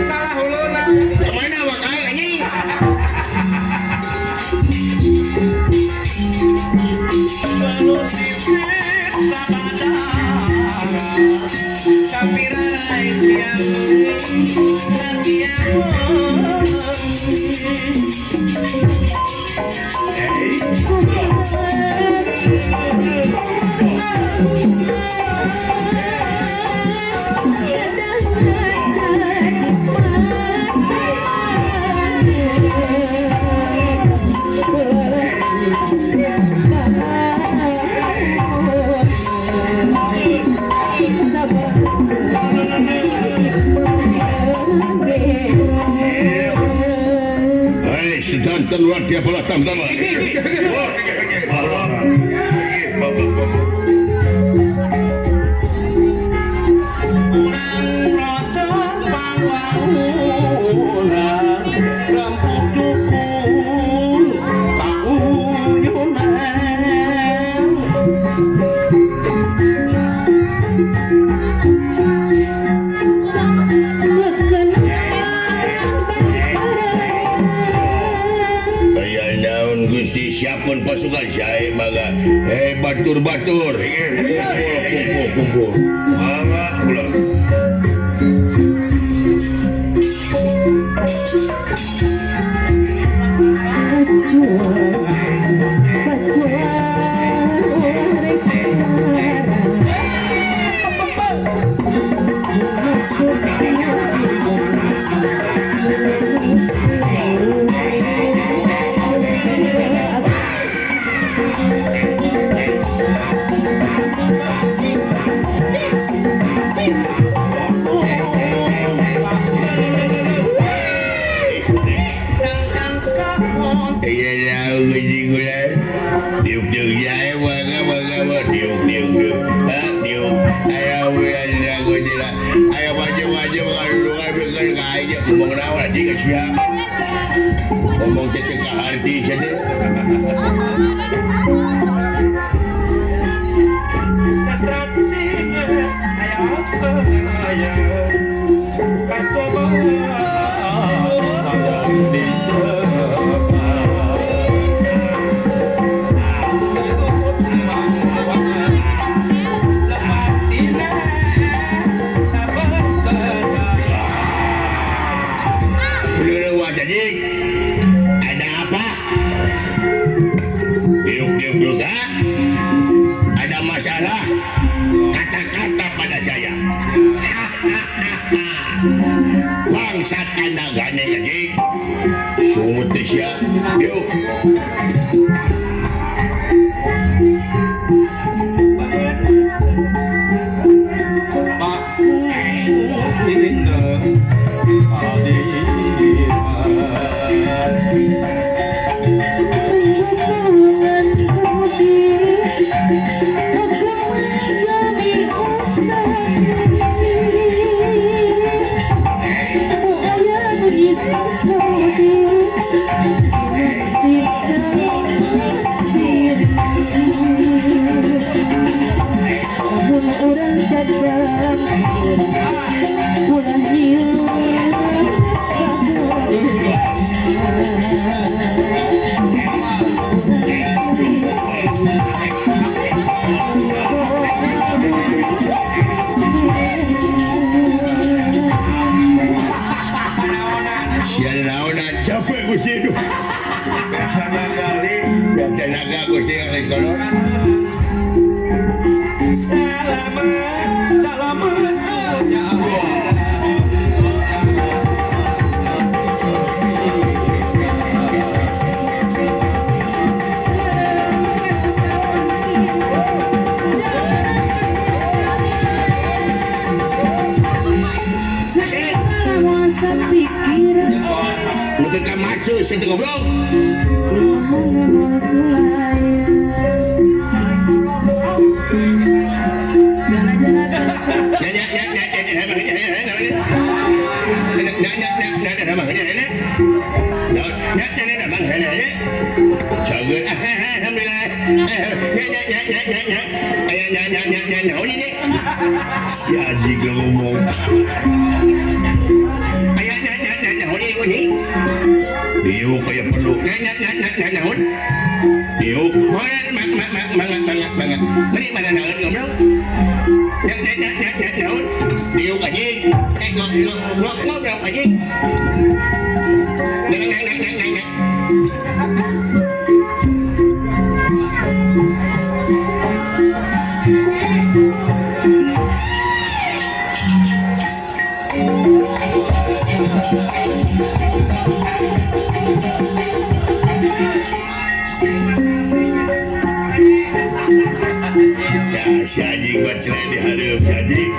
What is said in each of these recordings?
Salah hulu nah. Mana wakai anjing? Sedanten wadia bola tam-tam. Siapkan pasukan saya maga batur-batur kumpul maga ulang ngomong cecekah arti saja. Ada apa? Diuk-diuk juga. Ada masalah. Kata-kata pada saya. Bangsat anda gane jadi. Sumut ya. Yuk. Capek Gusti itu. Tenaga Gusti yang kolor. Selamat ya Allah. Mereka maju sini ngobrol. Si Aji gak ngomong. Diuk kayak perlu naon diuk mangat meni mana naon ngomong naon diuk aja ngomong aja nang Ya si anjing buat celai di hareup si anjing.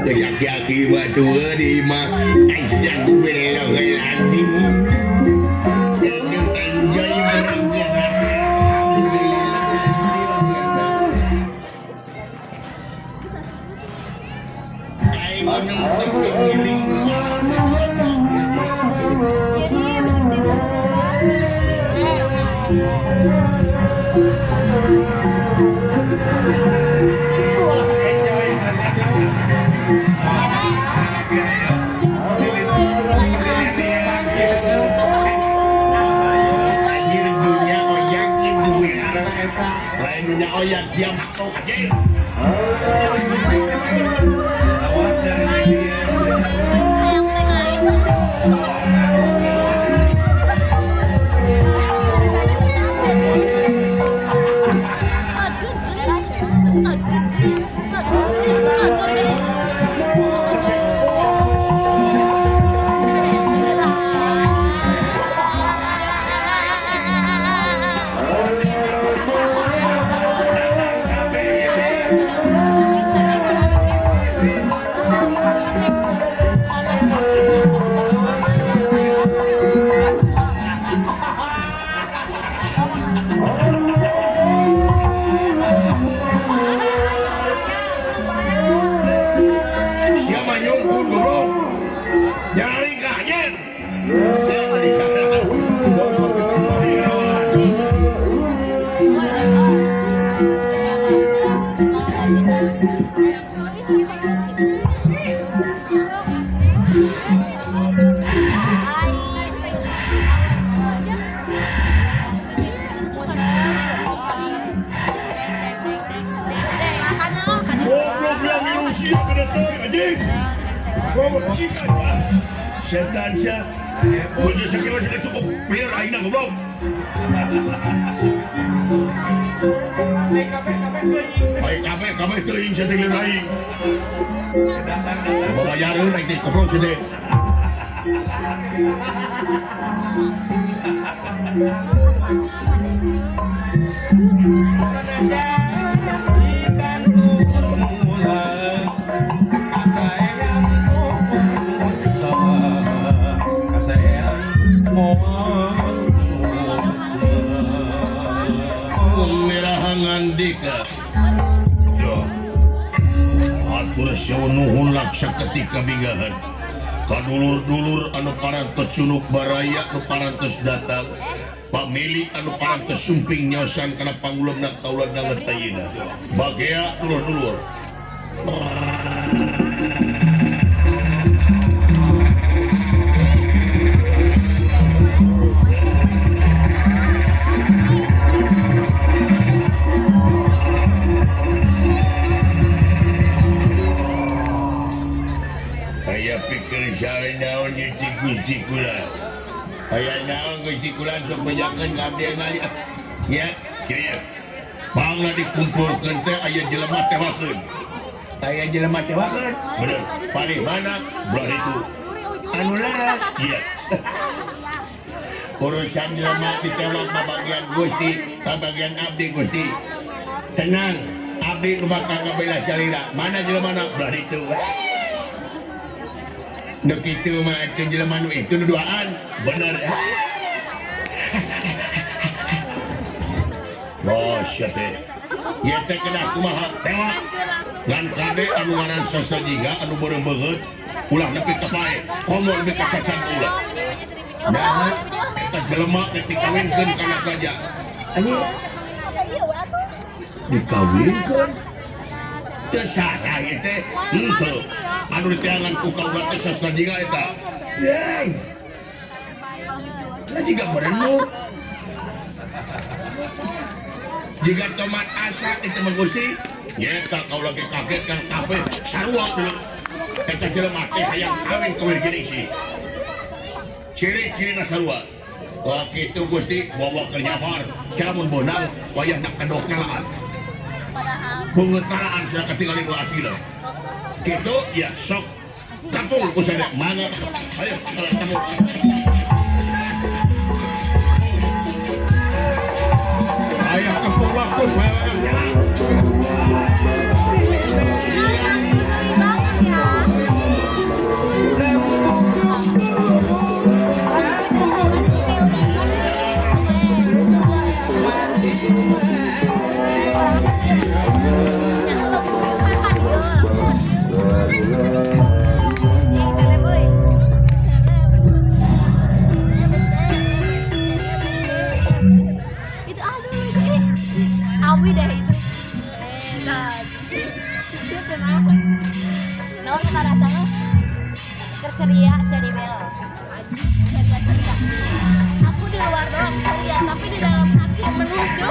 Kesaki-aki batu di mah aisyah bela geladi enjoy lainnya oyak siap tok aja. Siapa nyungkun goblok? Jangan ringkahnya. Jangan dikatakan. Goblok yang diusia kedatang anjing. Goblok cikan. Setan sia. Punya sakit masih cukup clear aina goblok. Kabeh teuing saya teuing aing. Bayareun aing teh goblok sih. Ngandika atur syawa nuhun laksa ketika minggahan kadulur-dulur anu parantos sunuk baraya anu parantos datang pamili anu parantos sumping nyaosan kana panggulomna kaula nangetayina bagea dulur-dulur naon di Gusti kula. Aya naon Gusti kula sok bejakeun ka abdi ngali. Ya, kieu. Bangna dikumpulkeun teh aya jelema teh wakeun. Aya jelema teh wakeun. Bener. Paling mana belah itu. Anu laras. Iya. Urusan jelema ditewak bagian Gusti, bagian abdi Gusti. Tenang, abdi nu bakal ngabela salira. Mana jelema belah itu. Dek itu mah itu jelema nu itu nu duaan bener. Bos ya teh. Ya teh kena kumaha tewak. ngan kade anu ngaran Sastra Jiga anu beureum beungeut ulah nepi ka pae komo nepi ka cacan ulah nah eta jelema rek dikawinkeun kana raja anjing dikawinkeun teu salah ieu teh henteu anu diteangan ku kaula teh Sastra Jiga eta yeuy nah jiga berenur jika tomat asa itu menggusi nyata kau lagi kaget kan kafe sarua dulu kita jelema teh hayang kawin kawin gini sih ciri-ciri sarua wah kitu Gusti bawa ke nyamar lamun bonang wayah nak kedok nalaan bungut nalaan sudah ketinggalin wa asila kitu ya sok kampung kusada mana ayo ketemu ayah kampung waktu saya ceria jadi bel aku di luar doang ceria tapi di dalam hati menuju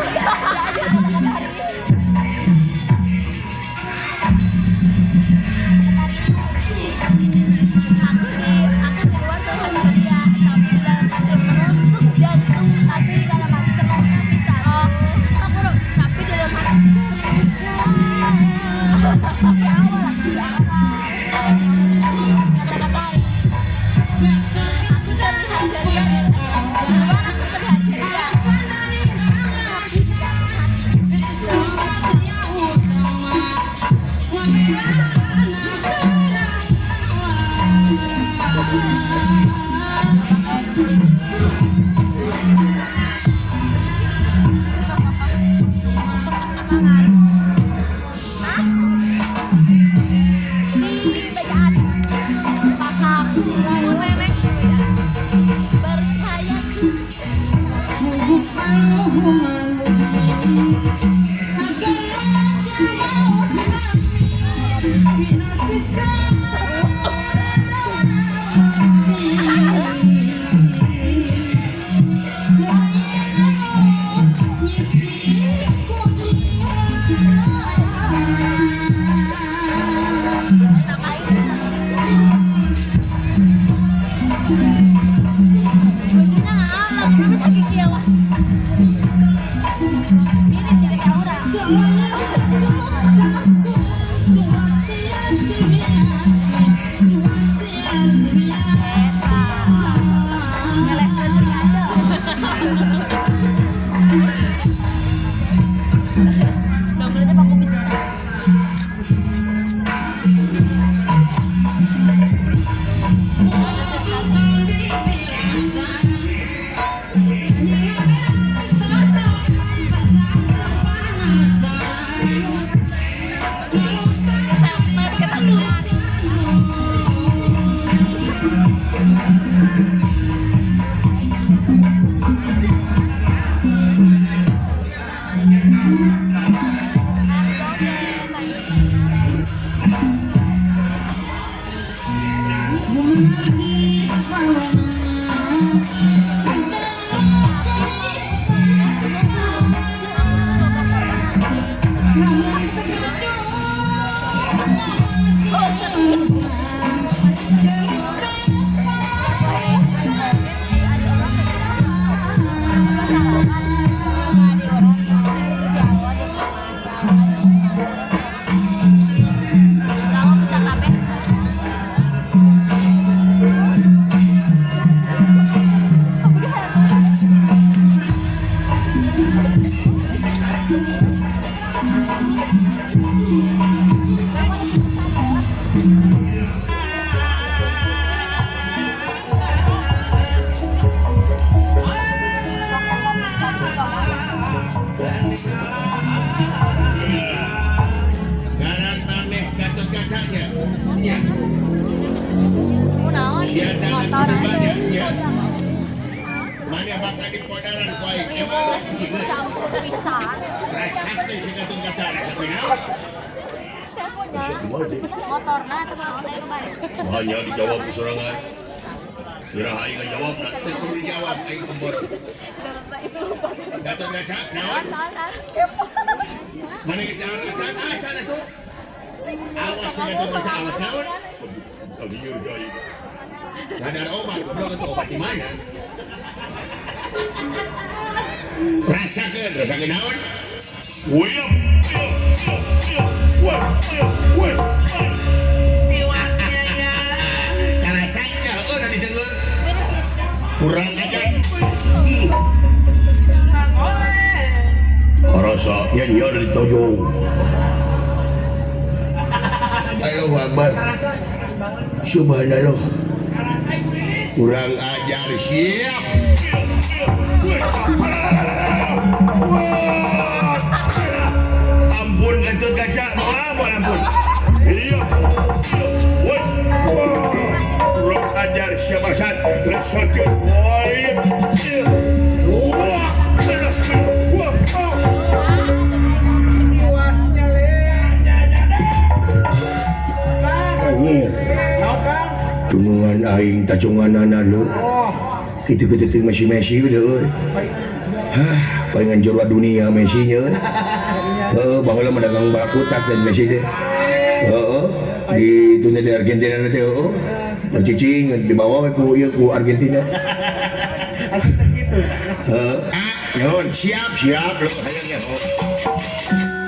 siapa motor banyaknya mana bakal di podalan kuai emang sih campur pisan rasakan sih katong kaca rasakan motorna atau mau naik ke hanya dijawab sorangan kira aing ngajawab nanti kudu dijawab aing kembor katong kaca naon mana geus naon kaca atuh awas katong kaca awas naon liur jai sadar obat goblok itu obat di mana rasakan naon William karena saya udah didengar kurang aja rasanya dia udah ditojong Allahu Akbar subhanallah kurang ajar siap ampun kentut kaca ampun iya wes kurang ajar siapa saat lesotnya tunungan aing tacungan lu gitu-gitu tuh Messi udah pengen juara dunia Messi-nya bahwa mendagang bakutak dan Messi deh di dunia di Argentina nanti bercicing di bawah ku Argentina asik gitu nyon siap lu hayangnya siap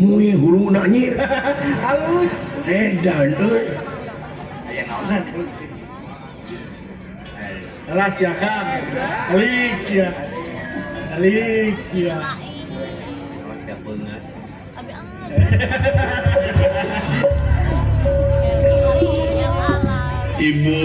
mui hulu nanyir halus edan alah siakan alik sia abi angin ibu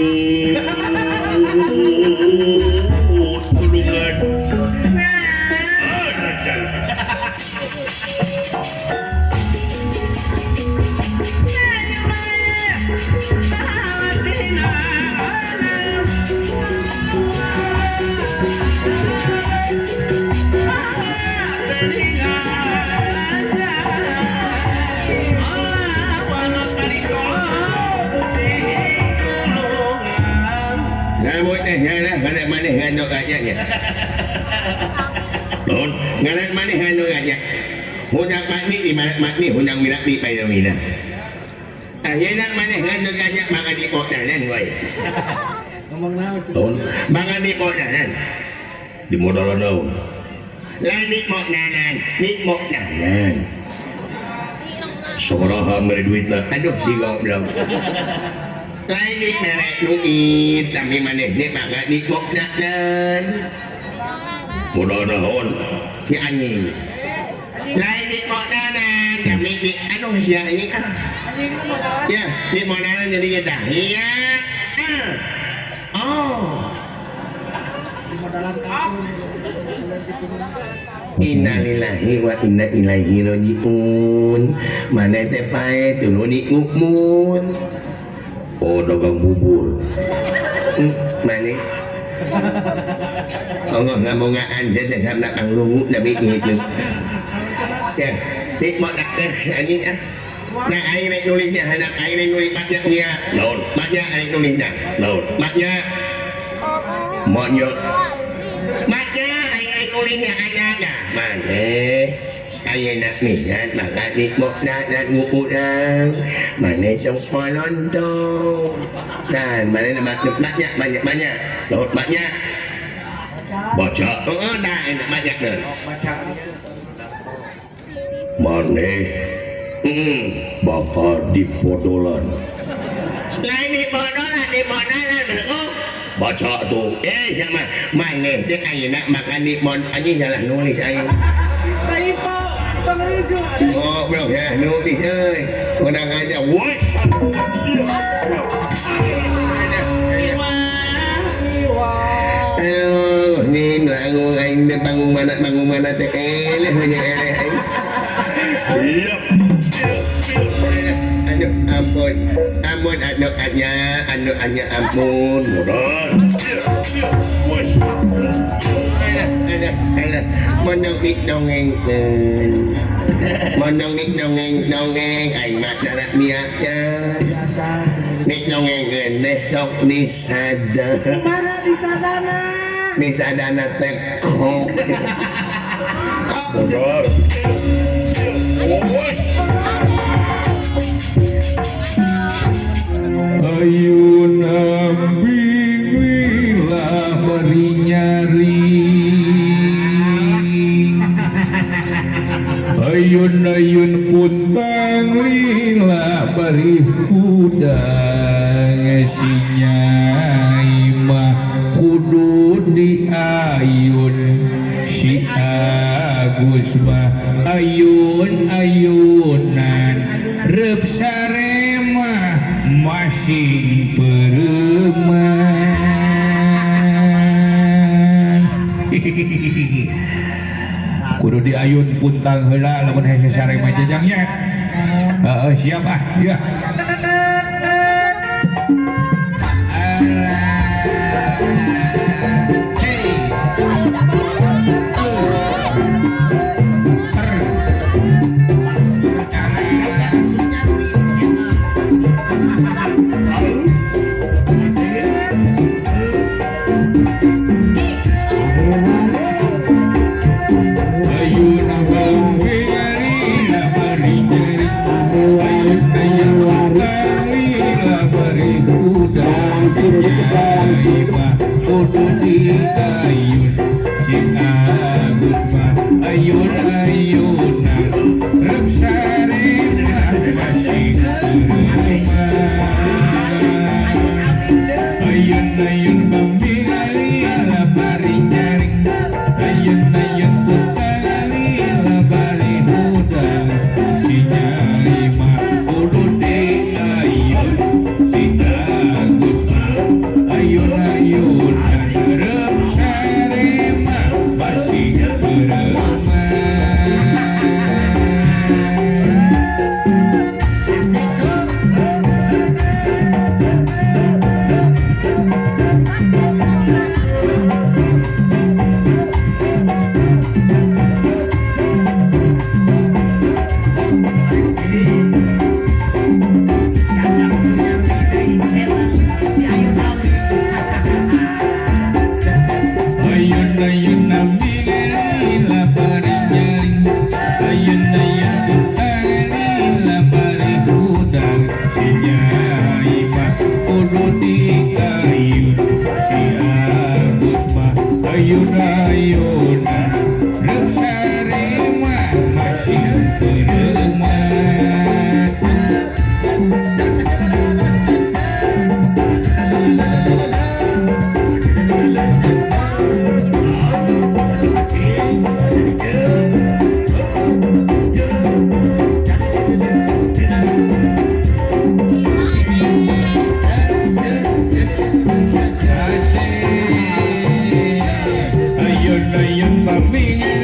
tulungan nganak maneh ngandok aja ya lon nganak maneh ngandok aja hudak makni di makni hundang mirak di paydamina ayeuna maneh ngandok aja makan di podanan we ngomong naon lon makan di podanan di modal naon lain di modanan soraha mere duitna aduh di goblok lain di merek nuit tapi maneh nih makan di modanan modal naon si anjing lain di modanan kami di anu sia ini ya di modanan jadi kita iya Innalillahi wa inna ilaihi rajiun mana teh pae tulun ngukmun dagang bubur mana Allah ngamongaan saja sama kang lungu nabi gitu ya tik mau nak anjing nah aing rek nulisnya anak aing rek nulis maknya naon maknya aing nulisnya naon maknya maknya kulingnya anaknya mana saya nak minat maka nikmok nak ngukudang mana semua lontong dan mana maknya banyak laut maknya baca nah ini banyak deh Baca. mana bakal dipodolan nah ini podolan di podolan baca tuh sama mana dia ayeuna makan di mon anjing salah nulis ayeuna Tadi po, pengurus. oh belum ya nulis euy urang aja wash ayo nih bangun aing deh bangun mana teh eleh hanya eleh iya anu ampun anu ampun mudah monong nik nongeng aing mah darat miaknya Biasa. nik nongeng deh sok disada Mana di sadana? misadana teh kok bodoh Ayuna bimbinglah beri nyari Ayun puntang lila beri hudang Sinyai mah kudu di ayun Si Agus mah ayun-ayunan Rep sarema masing pereman kudu di ayun puntang heula lamun hese sarema jajangnya siap ya Ayun, ayun, pamingin